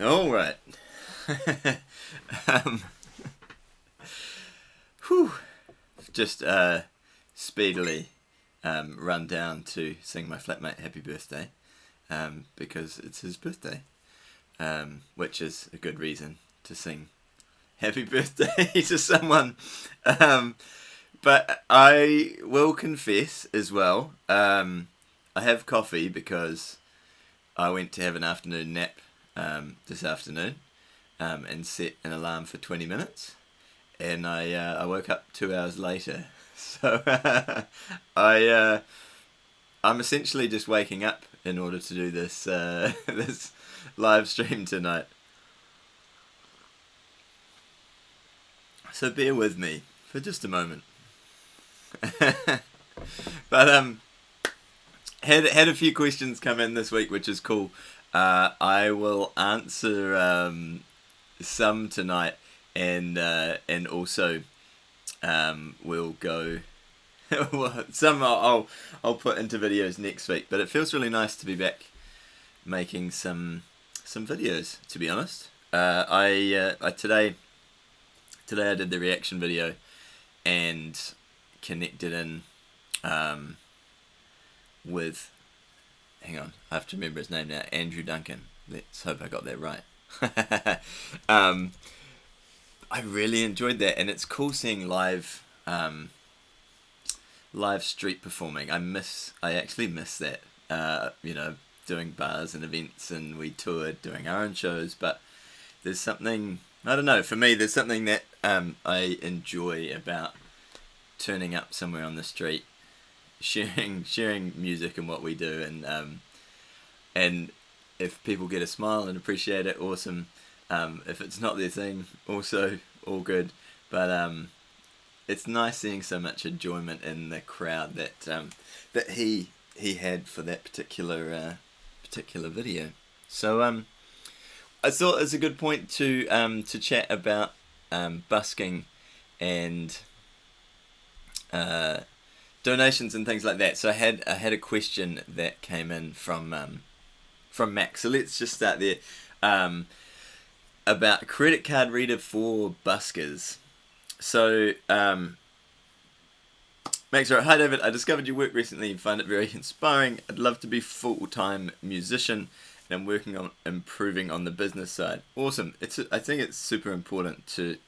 All right. um, whew. Just speedily run down to sing my flatmate happy birthday because it's his birthday, which is a good reason to sing happy birthday to someone. Um, but I will confess as well, I have coffee because I went to have an afternoon nap this afternoon and set an alarm for 20 minutes. And I woke up 2 hours later. So I'm essentially just waking up in order to do this this live stream tonight. So bear with me for just a moment. But had a few questions come in this week, which is cool. I will answer some tonight, and also we'll go. Some I'll put into videos next week. But it feels really nice to be back making some videos. To be honest, I today I did the reaction video and connected in with, hang on, I have to remember his name now, Andrew Duncan. Let's hope I got that right. I really enjoyed that, and it's cool seeing live street performing. I actually miss that. Doing bars and events, and we toured doing our own shows. But there's something, I don't know. For me, there's something that I enjoy about turning up somewhere on the street, sharing music and what we do, and if people get a smile and appreciate it, awesome. If it's not their thing, also all good. But it's nice seeing so much enjoyment in the crowd that he had for that particular video. So I thought it's a good point to chat about busking and donations and things like that. So I had a question that came in from Max. So let's just start there. About credit card reader for buskers. So Max wrote, "Hi David, I discovered your work recently and find it very inspiring. I'd love to be full-time musician, and I'm working on improving on the business side." Awesome. I think it's super important to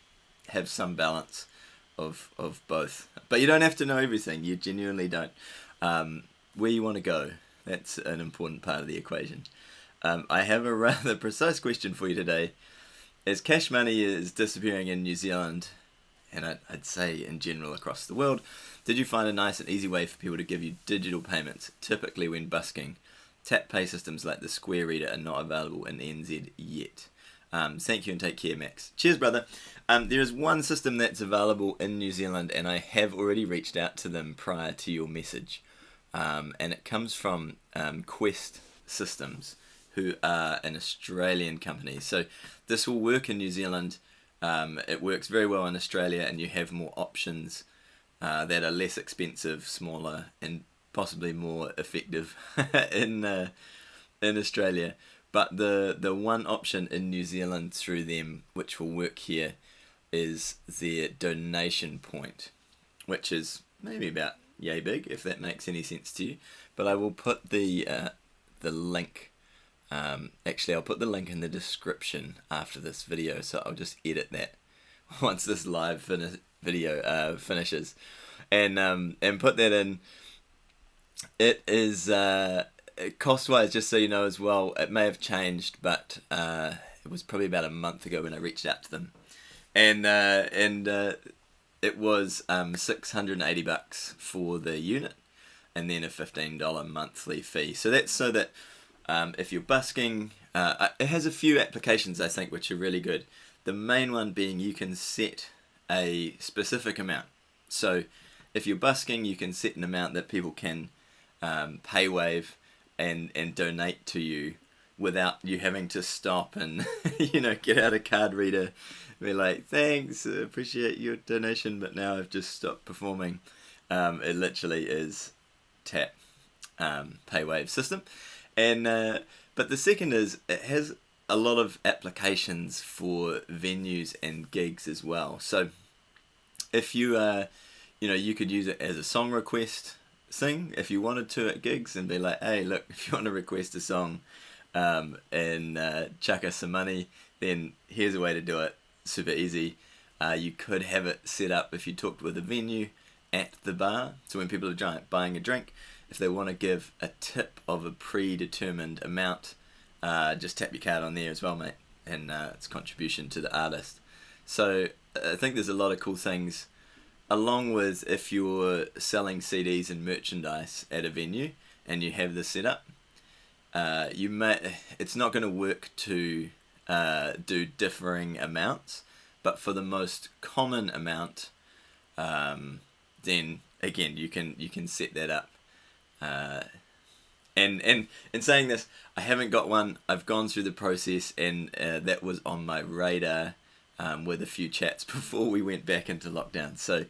have some balance of both. But you don't have to know everything. You genuinely don't. Where you want to go, that's an important part of the equation. I have a rather precise question for you today. As cash money is disappearing in New Zealand, and I'd say in general across the world, did you find a nice and easy way for people to give you digital payments, typically when busking? Tap pay systems like the Square Reader are not available in NZ yet. Thank you and take care, Max. Cheers, brother. There is one system that's available in New Zealand, and I have already reached out to them prior to your message. And it comes from Quest Systems, who are an Australian company. So this will work in New Zealand. It works very well in Australia, and you have more options that are less expensive, smaller, and possibly more effective in Australia. But the one option in New Zealand through them, which will work here, is their donation point, which is maybe about yay big, if that makes any sense to you. But I will put the link. Actually, I'll put the link in the description after this video, so I'll just edit that once this live video finishes, and put that in. It is cost-wise, just so you know as well, it may have changed, but it was probably about a month ago when I reached out to them, and it was $680 for the unit, and then a $15 monthly fee. So that's so that if you're busking, it has a few applications I think which are really good. The main one being you can set a specific amount. So if you're busking, you can set an amount that people can pay wave and donate to you without you having to stop and get out a card reader, be like, thanks, appreciate your donation, but now I've just stopped performing. It literally is tap pay wave system. And but the second is it has a lot of applications for venues and gigs as well. So if you you could use it as a song request thing if you wanted to at gigs, and be like, hey, look, if you want to request a song and chuck us some money, then here's a way to do it. Super easy. You could have it set up if you talked with a venue at the bar. So when people are buying a drink, if they want to give a tip of a predetermined amount, just tap your card on there as well, mate, and it's contribution to the artist. So I think there's a lot of cool things, along with if you're selling CDs and merchandise at a venue and you have this set up. It's not going to work to do differing amounts, but for the most common amount, then again you can set that up. And in saying this, I haven't got one. I've gone through the process, and that was on my radar with a few chats before we went back into lockdown. So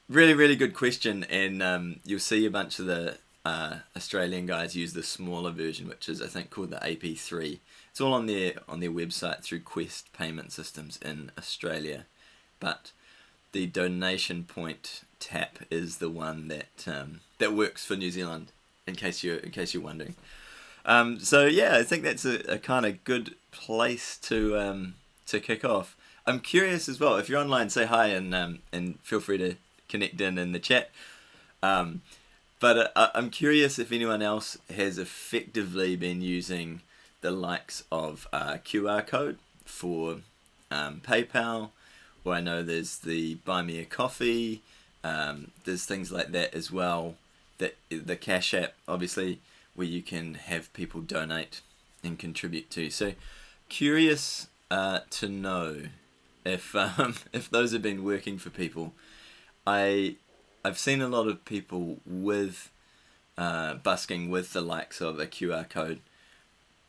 really good question, and you'll see a bunch of the Australian guys use the smaller version, which is I think called the AP3. It's all on their website through Quest Payment Systems in Australia, but the donation point tap is the one that works for New Zealand. In case you're wondering. So yeah, I think that's a kind of good place to kick off. I'm curious as well. If you're online, say hi and feel free to connect in the chat. But I'm curious if anyone else has effectively been using the likes of QR code for PayPal, or I know there's the Buy Me a Coffee. There's things like that as well. The Cash App, obviously, where you can have people donate and contribute to. So curious to know if those have been working for people. I've seen a lot of people with busking with the likes of a QR code.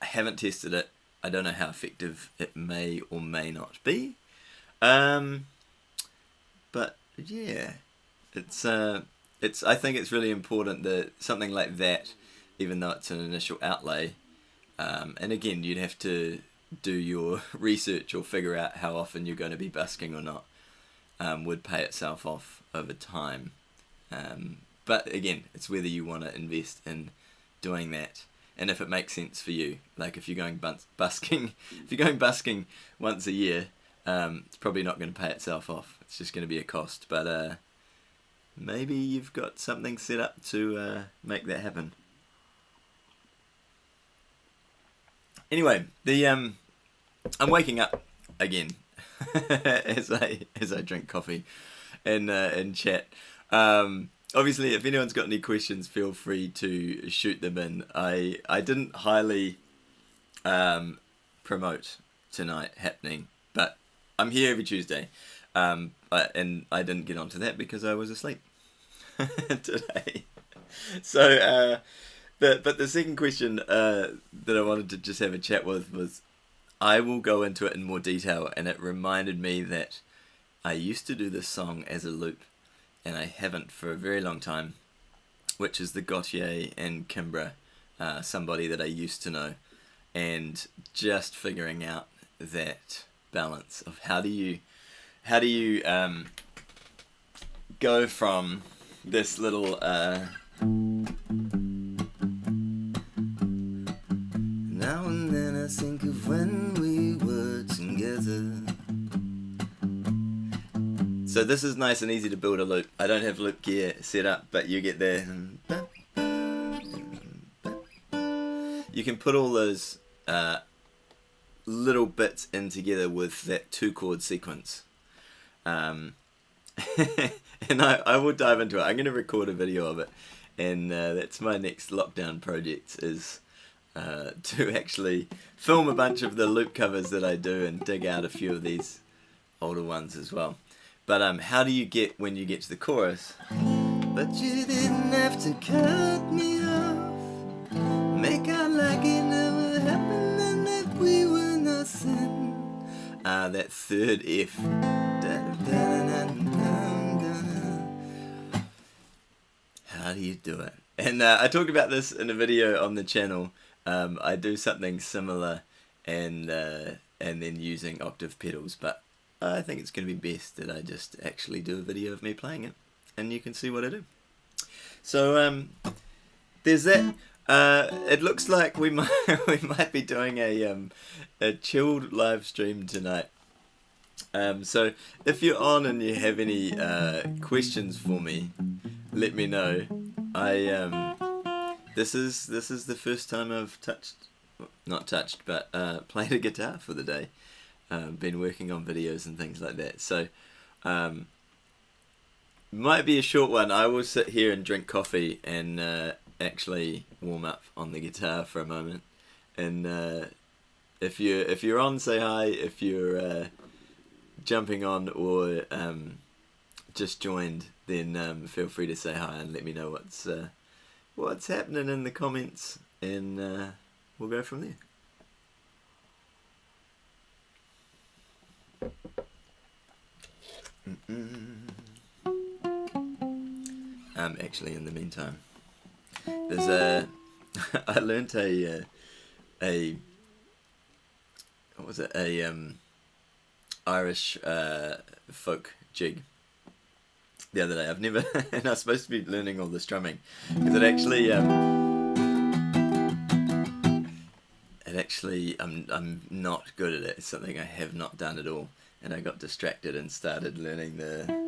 I haven't tested it. I don't know how effective it may or may not be. But yeah, I think it's really important that something like that, even though it's an initial outlay, and again, you'd have to do your research or figure out how often you're going to be busking or not, would pay itself off over time. But again, it's whether you want to invest in doing that, and if it makes sense for you. Like if you're going busking, once a year, it's probably not going to pay itself off. It's just going to be a cost. But maybe you've got something set up to make that happen. Anyway, I'm waking up again as I drink coffee and chat. Obviously, if anyone's got any questions, feel free to shoot them in. I didn't highly promote tonight happening, but I'm here every Tuesday, and I didn't get onto that because I was asleep today. So, but the second question that I wanted to just have a chat with was, I will go into it in more detail, and it reminded me that I used to do this song as a loop, and I haven't for a very long time, which is the Gautier and Kimbra, somebody that I used to know, and just figuring out that balance of how do you go from this little now and then I think of when we were together. So this is nice and easy to build a loop. I don't have loop gear set up, but you get there. You can put all those little bits in together with that 2-chord sequence. And I will dive into it. I'm going to record a video of it, and that's my next lockdown project, is to actually film a bunch of the loop covers that I do and dig out a few of these older ones as well. But how do you get when you get to the chorus? But you didn't have to cut me off, make out like it never happened and that we were nothing. That third F. How do you do it? And I talked about this in a video on the channel I do something similar and then using octave pedals, but I think it's going to be best that I just actually do a video of me playing it, and you can see what I do. So there's that. It looks like we might we might be doing a chilled live stream tonight. So if you're on and you have any questions for me, let me know. This is the first time I've not touched, but played a guitar for the day. Been working on videos and things like that. So might be a short one. I will sit here and drink coffee and actually warm up on the guitar for a moment. And if you're on, say hi. If you're jumping on or just joined, then feel free to say hi and let me know what's happening in the comments, and we'll go from there. Actually, in the meantime, there's I learnt a what was it, Irish folk jig the other day. I've never and I was supposed to be learning all the strumming because it actually I'm not good at it. It's something I have not done at all, and I got distracted and started learning the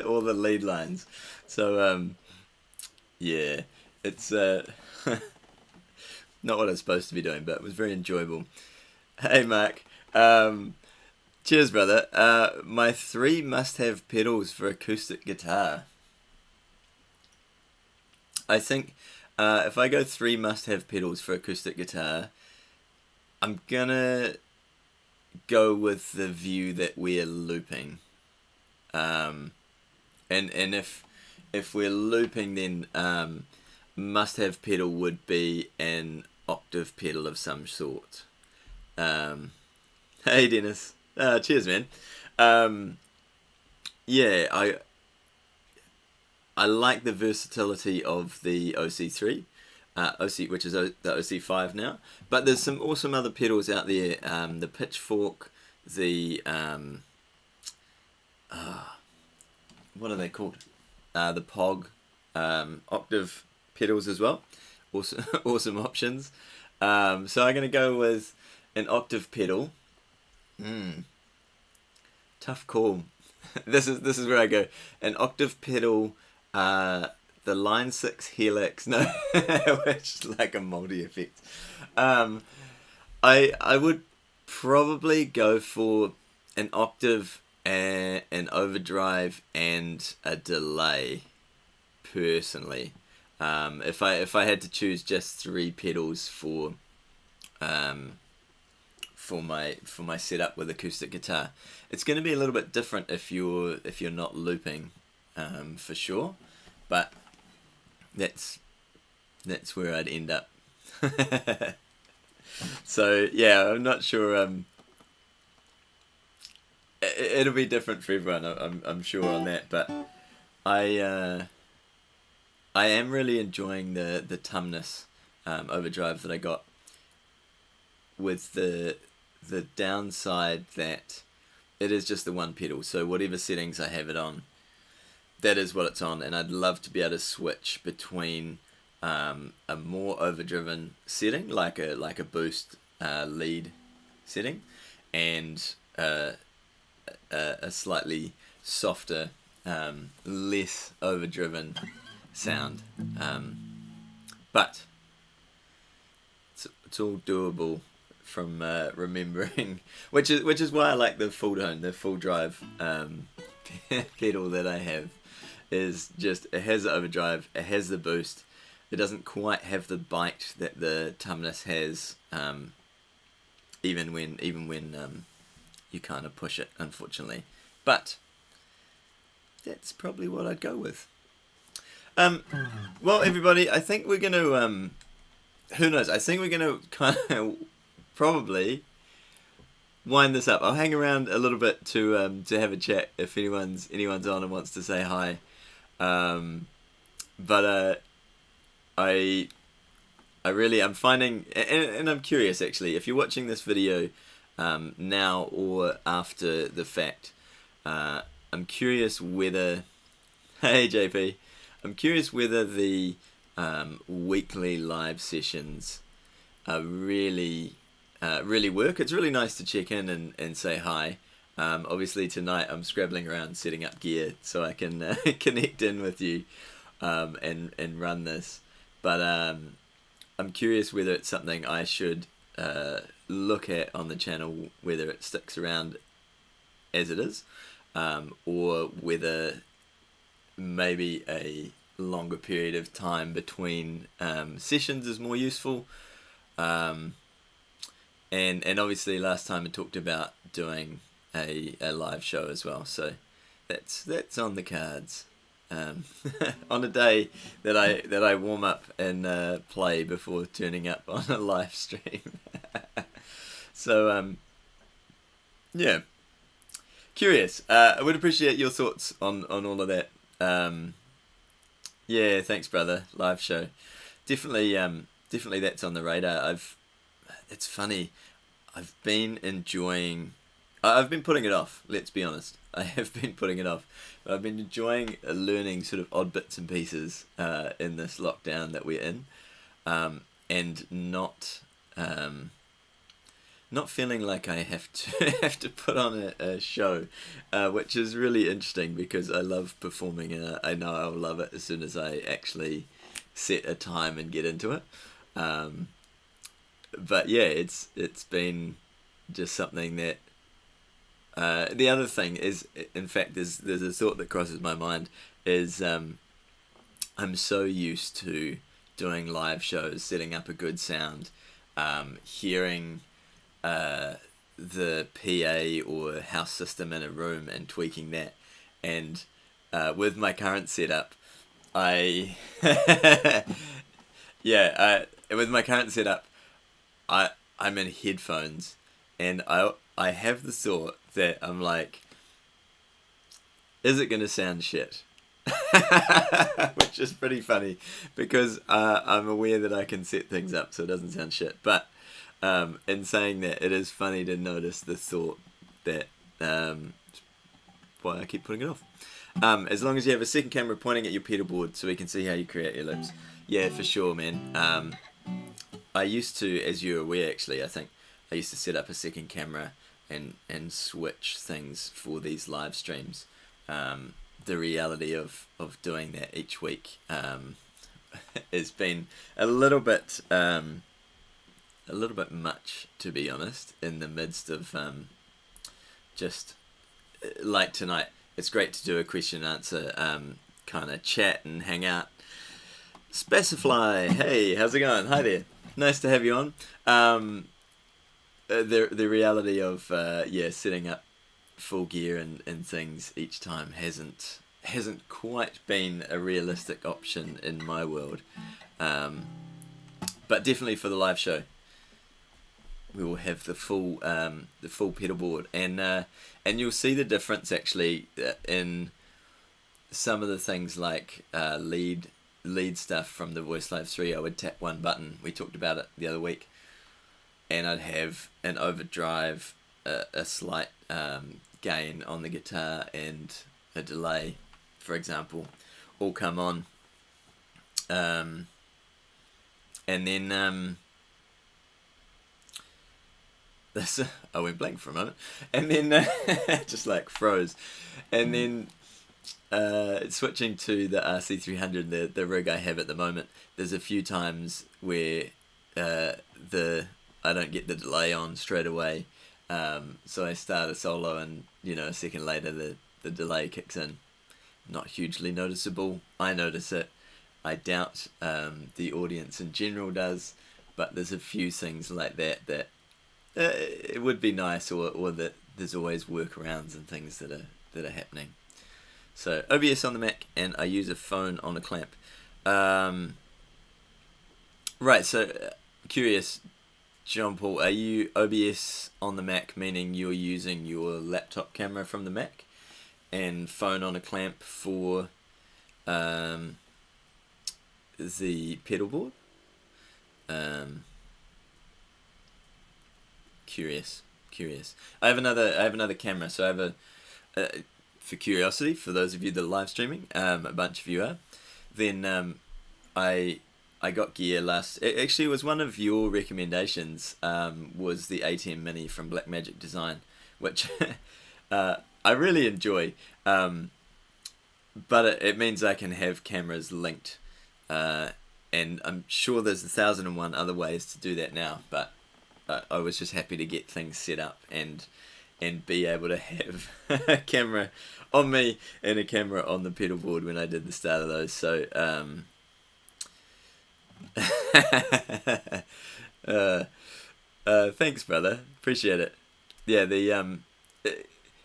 all the lead lines. So yeah, it's not what I was supposed to be doing, but it was very enjoyable. Hey Mark, cheers brother. My 3 must-have pedals for acoustic guitar. I think if I go 3 must-have pedals for acoustic guitar, I'm gonna go with the view that we're looping. And if we're looping, then must-have pedal would be an octave pedal of some sort. Hey Dennis, cheers man. Yeah, I like the versatility of the OC3, which is the OC5 now. But there's some awesome other pedals out there. The Pitchfork, the what are they called? The Pog, octave pedals as well. Awesome, awesome options. So I'm gonna go with an octave pedal. Tough call. This is where I go. An octave pedal. The Line 6 Helix. No, which is like a multi effect. I would probably go for an octave, an overdrive, and a delay. Personally, if I had to choose just 3 pedals for my setup with acoustic guitar, it's going to be a little bit different if you're not looping, for sure. But that's where I'd end up. So yeah, I'm not sure. It'll be different for everyone. I'm sure on that. But I am really enjoying the Tumnus overdrive that I got, with the downside that it is just the one pedal. So whatever settings I have it on, that is what it's on, and I'd love to be able to switch between a more overdriven setting, like a boost lead setting, and a slightly softer, less overdriven sound. But it's all doable from remembering, which is why I like the full tone, the full drive pedal that I have. Is just, it has the overdrive, it has the boost. It doesn't quite have the bite that the Tumnus has, even when you kind of push it, unfortunately. But that's probably what I'd go with. Well, everybody, I think we're going to, who knows, I think we're going to kind of probably wind this up. I'll hang around a little bit to have a chat if anyone's on and wants to say hi. But I I'm finding, and I'm curious actually, if you're watching this video now or after the fact, I'm curious whether, hey JP, I'm curious whether the weekly live sessions really work. It's really nice to check in and say hi. Obviously tonight I'm scrabbling around setting up gear so I can connect in with you and run this. But I'm curious whether it's something I should look at on the channel, whether it sticks around as it is, or whether maybe a longer period of time between sessions is more useful. And obviously last time I talked about doing a live show as well, so that's on the cards. On a day that I warm up and play before turning up on a live stream. So yeah, curious. I would appreciate your thoughts on all of that. Yeah, thanks, brother. Live show, definitely that's on the radar. It's funny, I've been enjoying. I've been putting it off, let's be honest. I have been putting it off. But I've been enjoying learning sort of odd bits and pieces in this lockdown that we're in. And not feeling like I have to put on a show, which is really interesting because I love performing and I know I'll love it as soon as I actually set a time and get into it. But yeah, it's been just something that the other thing is, in fact, there's a thought that crosses my mind, is I'm so used to doing live shows, setting up a good sound, hearing the PA or house system in a room and tweaking that, and with my current setup, with my current setup, I'm in headphones, and I have the thought that I'm like, is it going to sound shit? Which is pretty funny because I'm aware that I can set things up so it doesn't sound shit. But in saying that, it is funny to notice the thought that why I keep putting it off. As long as you have a second camera pointing at your pedal board so we can see how you create your loops. Yeah, for sure, man. I used to, as you're aware actually, I think I used to set up a second camera and switch things for these live streams. The reality of doing that each week has been a little bit much, to be honest, in the midst of just like tonight. It's great to do a question and answer kind of chat and hang out. Specify, hey, how's it going? Hi there, nice to have you on. The reality of setting up full gear and things each time hasn't quite been a realistic option in my world, but definitely for the live show we will have the full pedal board, and you'll see the difference actually in some of the things like lead stuff from the Voice Live 3. I would tap one button, we talked about it the other week, and I'd have an overdrive, a slight gain on the guitar, and a delay, for example, all come on. And then I went blank for a moment, and then just like froze, and then switching to the RC300, the rig I have at the moment. There's a few times where I don't get the delay on straight away, so I start a solo and a second later the delay kicks in. Not hugely noticeable. I notice it. I doubt the audience in general does, but there's a few things like that it would be nice, or that there's always workarounds and things that are happening. So OBS on the Mac, and I use a phone on a clamp. Um, right. So curious, John Paul, are you OBS on the Mac, meaning you're using your laptop camera from the Mac and phone on a clamp for um, the pedal board? Um, curious. I have another camera, so I have for curiosity, for those of you that are live streaming, a bunch of you are. Then I I got gear last. It actually was one of your recommendations. Was the ATM Mini from Blackmagic Design, which I really enjoy. But it means I can have cameras linked, and I'm sure there's 1,001 other ways to do that now. But I was just happy to get things set up and be able to have a camera on me and a camera on the pedal board when I did the start of those. So thanks, brother. Appreciate it. Yeah,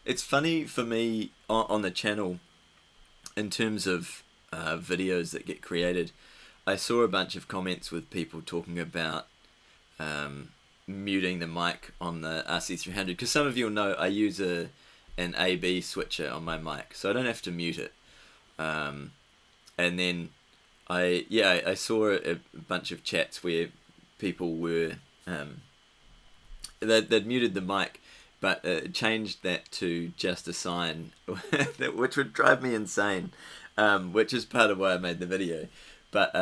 it's funny for me on the channel in terms of videos that get created. I saw a bunch of comments with people talking about muting the mic on the RC300, because some of you'll know I use an AB switcher on my mic, so I don't have to mute it. And then I saw a bunch of chats where people were they'd muted the mic, but changed that to just a sign, which would drive me insane, which is part of why I made the video. But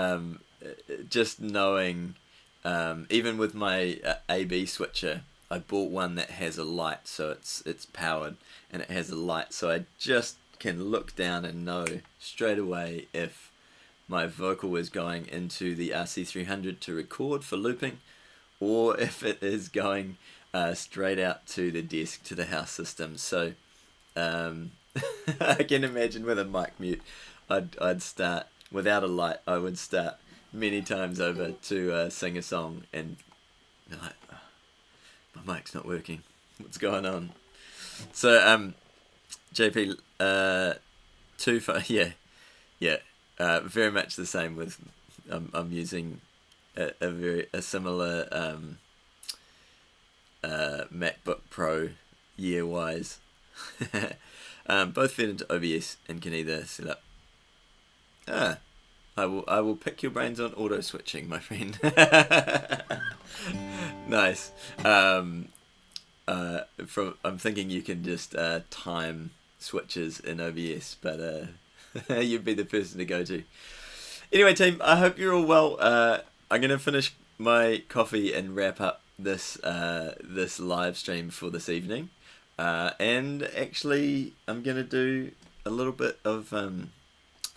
just knowing, even with my AB switcher, I bought one that has a light, so it's powered and it has a light, so I just can look down and know straight away if my vocal is going into the RC300 to record for looping, or if it is going straight out to the desk, to the house system. So I can imagine with a mic mute, I'd start without a light. I would start many times over to sing a song and be like, oh, my mic's not working. What's going on? So JP, yeah, very much the same with. I'm using a similar MacBook Pro year wise. Both fit into OBS and can either set up. I will pick your brains on auto switching, my friend. Nice. I'm thinking you can just time switches in OBS, but you'd be the person to go to. Anyway, team, I hope you're all well. I'm gonna finish my coffee and wrap up this this live stream for this evening, and actually I'm gonna do a little bit of I've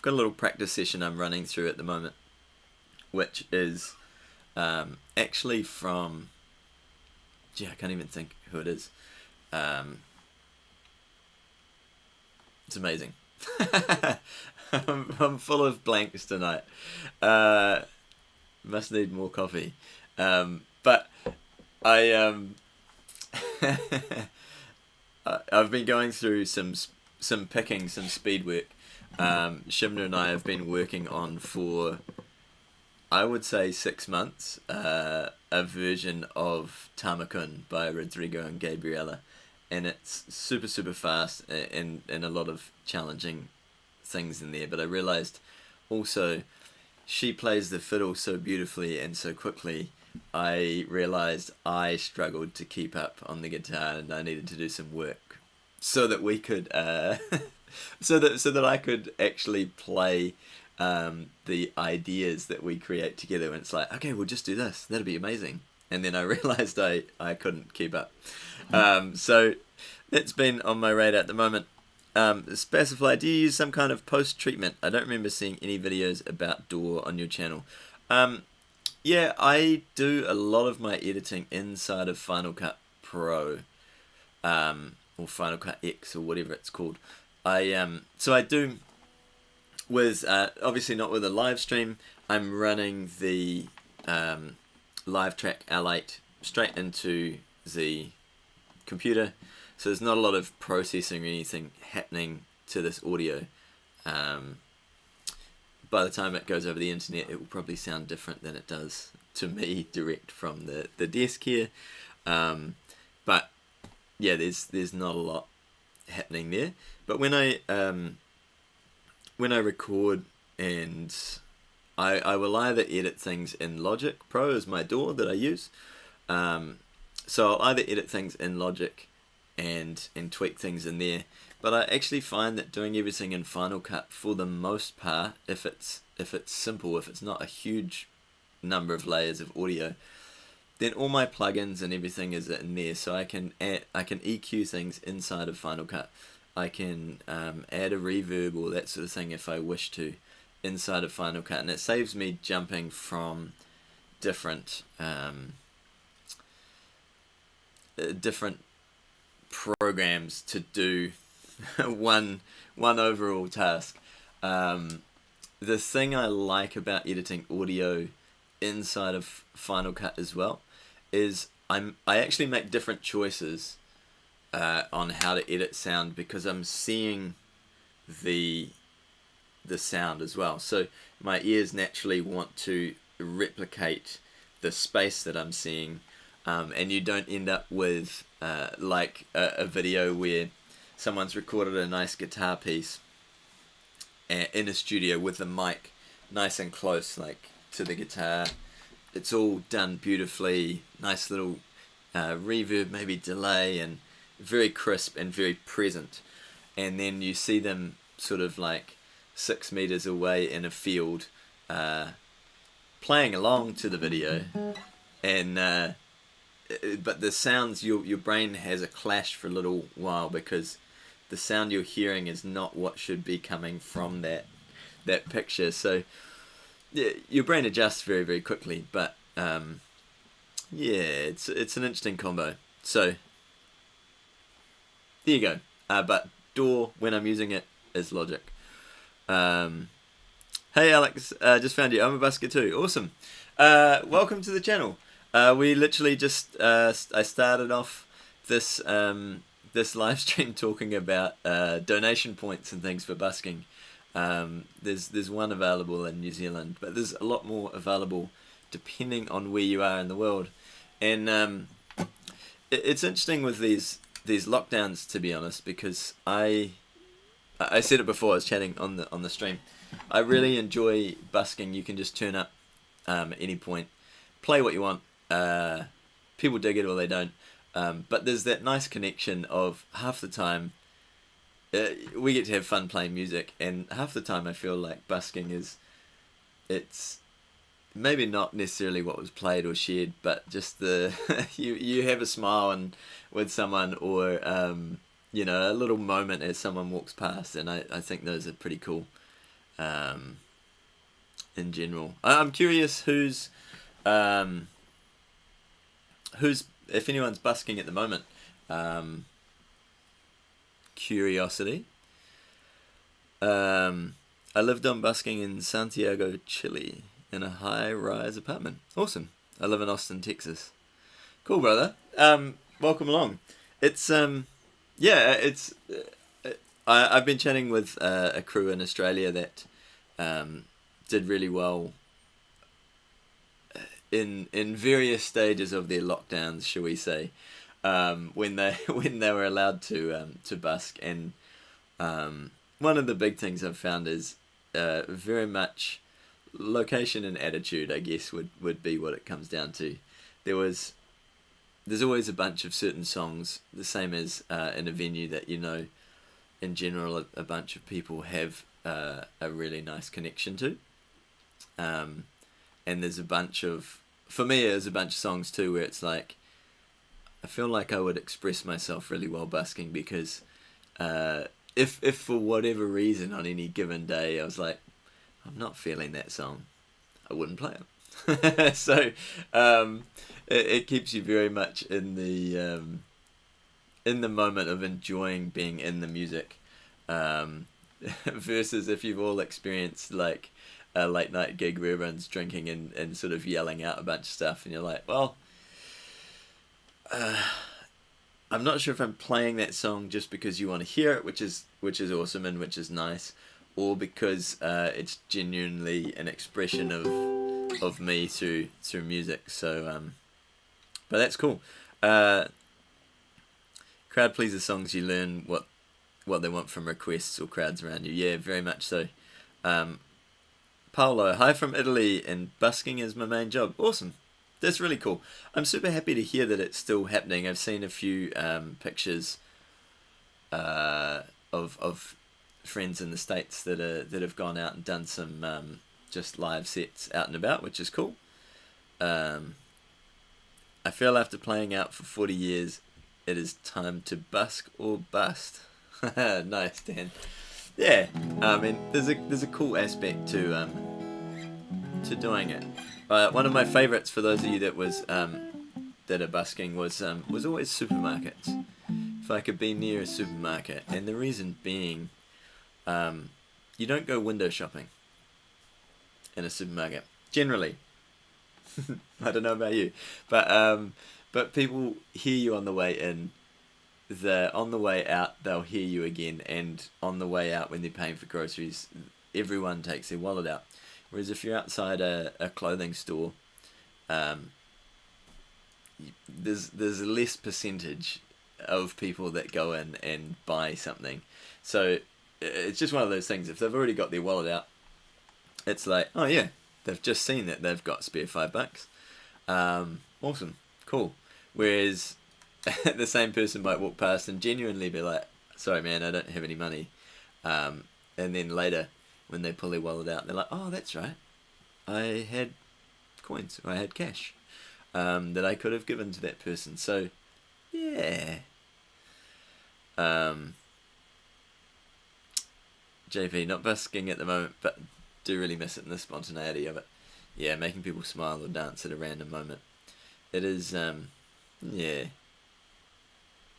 got a little practice session I'm running through at the moment, which is actually from, I can't even think who it is. It's amazing. I'm full of blanks tonight. Must need more coffee. But I I've been going through some picking, some speed work. Shimna and I have been working on for, I would say, 6 months, a version of Tamakun by Rodrigo and Gabriela, and it's super fast and a lot of challenging things in there. But I realized also she plays the fiddle so beautifully and so quickly. I realized I struggled to keep up on the guitar, and I needed to do some work so that we could so that I could actually play the ideas that we create together. And it's like, okay, we'll just do this, that'll be amazing. And then I realized I couldn't keep up. So that's been on my radar at the moment. Specify, do you use some kind of post treatment? I don't remember seeing any videos about DAW on your channel. Yeah, I do a lot of my editing inside of Final Cut Pro, or Final Cut X, or whatever it's called. So I do with obviously not with a live stream. I'm running the Live Track L8 straight into the computer, so there's not a lot of processing or anything happening to this audio. But by the time it goes over the internet, it will probably sound different than it does to me direct from the desk here. But yeah, there's not a lot happening there. But when I record, and I will either edit things in Logic Pro as my DAW that I use. So I'll either edit things in Logic and tweak things in there. But I actually find that doing everything in Final Cut, for the most part, if it's simple, if it's not a huge number of layers of audio, then all my plugins and everything is in there. So I can EQ things inside of Final Cut. I can add a reverb or that sort of thing if I wish to inside of Final Cut, and it saves me jumping from different programs to do one overall task. The thing I like about editing audio inside of Final Cut as well is I actually make different choices on how to edit sound, because I'm seeing the sound as well. So my ears naturally want to replicate the space that I'm seeing, and you don't end up with like a video where someone's recorded a nice guitar piece in a studio with the mic nice and close, like to the guitar. It's all done beautifully, nice little reverb, maybe delay, and very crisp and very present. And then you see them sort of like 6 meters away in a field playing along to the video, and but the sounds, your brain has a clash for a little while, because the sound you're hearing is not what should be coming from that picture. So yeah, your brain adjusts very, very quickly. But yeah, it's an interesting combo. So there you go. But DAW, when I'm using it, is Logic. Hey Alex, just found you. I'm a busker too. Awesome. Welcome to the channel. We literally just I started off this live stream talking about donation points and things for busking. There's one available in New Zealand, but there's a lot more available depending on where you are in the world. And it's interesting with these lockdowns, to be honest, because I said it before. I was chatting on the stream. I really enjoy busking. You can just turn up at any point, play what you want. People dig it or they don't. But there's that nice connection of half the time we get to have fun playing music, and half the time I feel like busking it's maybe not necessarily what was played or shared, but just the you have a smile and with someone, or you know, a little moment as someone walks past, and I think those are pretty cool in general. I'm curious who's if anyone's busking at the moment. Curiosity. I lived on busking in Santiago, Chile, in a high-rise apartment. Awesome. I live in Austin, Texas. Cool, brother. Welcome along. It's yeah, it's I've been chatting with a crew in Australia that did really well in various stages of their lockdowns, shall we say, when they were allowed to busk. And one of the big things I've found is very much location and attitude, I guess, would be what it comes down to. There's always a bunch of certain songs, the same as in a venue, that, you know, in general a bunch of people have a really nice connection to. And there's a bunch of, for me, there's a bunch of songs too where it's like, I feel like I would express myself really well busking, because if for whatever reason on any given day I was like, I'm not feeling that song, I wouldn't play it. So it keeps you very much in the moment of enjoying being in the music, versus if you've all experienced like a late night gig where everyone's drinking and sort of yelling out a bunch of stuff, and you're like, well, I'm not sure if I'm playing that song just because you want to hear it, which is awesome and which is nice, or because it's genuinely an expression of me through music. So but that's cool. Crowd pleaser songs, you learn what they want from requests or crowds around you. Yeah, very much so. Paolo, hi from Italy, and busking is my main job. Awesome. That's really cool. I'm super happy to hear that it's still happening. I've seen a few pictures of friends in the States that have gone out and done some just live sets out and about, which is cool. I feel after playing out for 40 years, it is time to busk or bust. Nice, Dan. Yeah, I mean, there's a cool aspect to doing it. One of my favourites, for those of you that are busking, was always supermarkets. If I could be near a supermarket, and the reason being, you don't go window shopping in a supermarket generally. I don't know about you, but people hear you on the way in. On the way out, they'll hear you again, and on the way out, when they're paying for groceries, everyone takes their wallet out. Whereas if you're outside a clothing store, there's a less percentage of people that go in and buy something. So it's just one of those things. If they've already got their wallet out, it's like, oh yeah, they've just seen that they've got spare $5. Awesome, cool. Whereas the same person might walk past and genuinely be like, sorry man, I don't have any money. And then later, when they pull their wallet out, they're like, oh, that's right, I had coins, or I had cash that I could have given to that person. So yeah. JP, not busking at the moment, but do really miss it in the spontaneity of it. Yeah, making people smile or dance at a random moment. It is, yeah,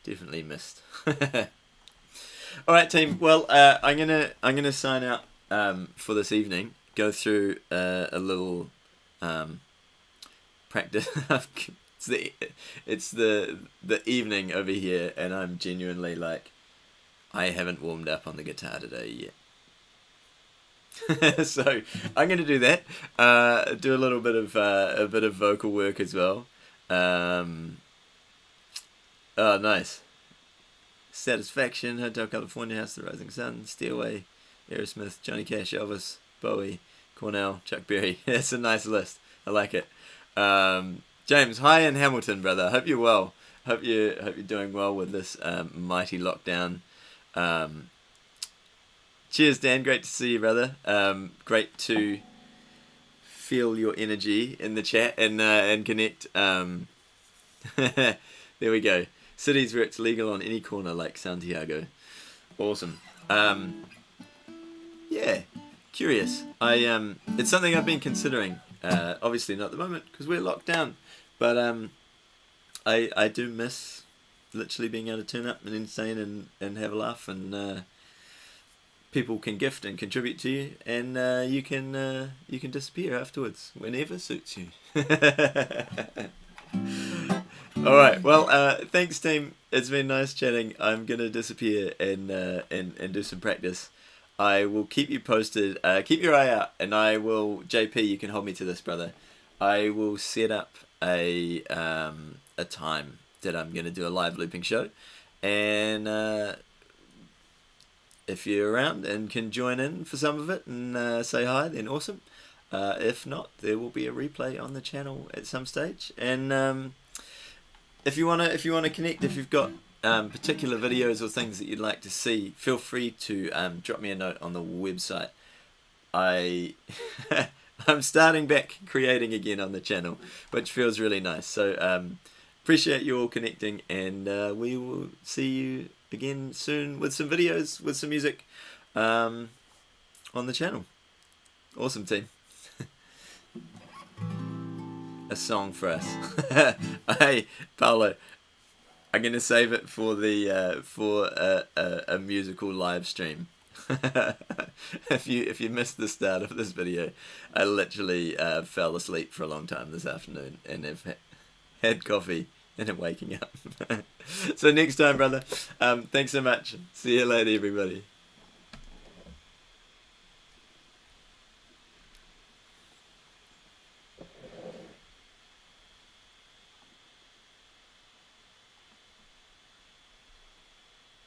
definitely missed. All right, team. Well, I'm gonna sign out for this evening. Go through a little practice. It's the evening over here, and I'm genuinely like, I haven't warmed up on the guitar today yet. So I'm going to do that. Do a little bit of vocal work as well. Oh, nice. Satisfaction, Hotel California, House of the Rising Sun, Stairway, Aerosmith, Johnny Cash, Elvis, Bowie, Cornell, Chuck Berry. That's a nice list. I like it. James, hi in Hamilton, brother. Hope you're well. Hope you're doing well with this mighty lockdown. Cheers, Dan. Great to see you, brother. Great to feel your energy in the chat and connect. There we go. Cities where it's legal on any corner, like Santiago. Awesome. Yeah, curious. It's something I've been considering. Obviously not at the moment because we're locked down, but I do miss literally being able to turn up and insane and have a laugh, and people can gift and contribute to you, and you can disappear afterwards whenever suits you. All right. Well, thanks, team. It's been nice chatting. I'm gonna disappear and do some practice. I will keep you posted. Keep your eye out, and I will. JP, you can hold me to this, brother. I will set up a time that I'm gonna do a live looping show, and if you're around and can join in for some of it and say hi, then awesome. If not, there will be a replay on the channel at some stage. And if you wanna connect, if you've got particular videos or things that you'd like to see, feel free to drop me a note on the website. I'm starting back creating again on the channel, which feels really nice. So appreciate you all connecting, and we will see you again soon with some videos, with some music on the channel. Awesome, team. A song for us. Hey, Paolo, I'm gonna save it for the for a musical live stream. If you missed the start of this video, I literally fell asleep for a long time this afternoon and have had coffee and I'm waking up. So next time, brother. Thanks so much. See you later, everybody.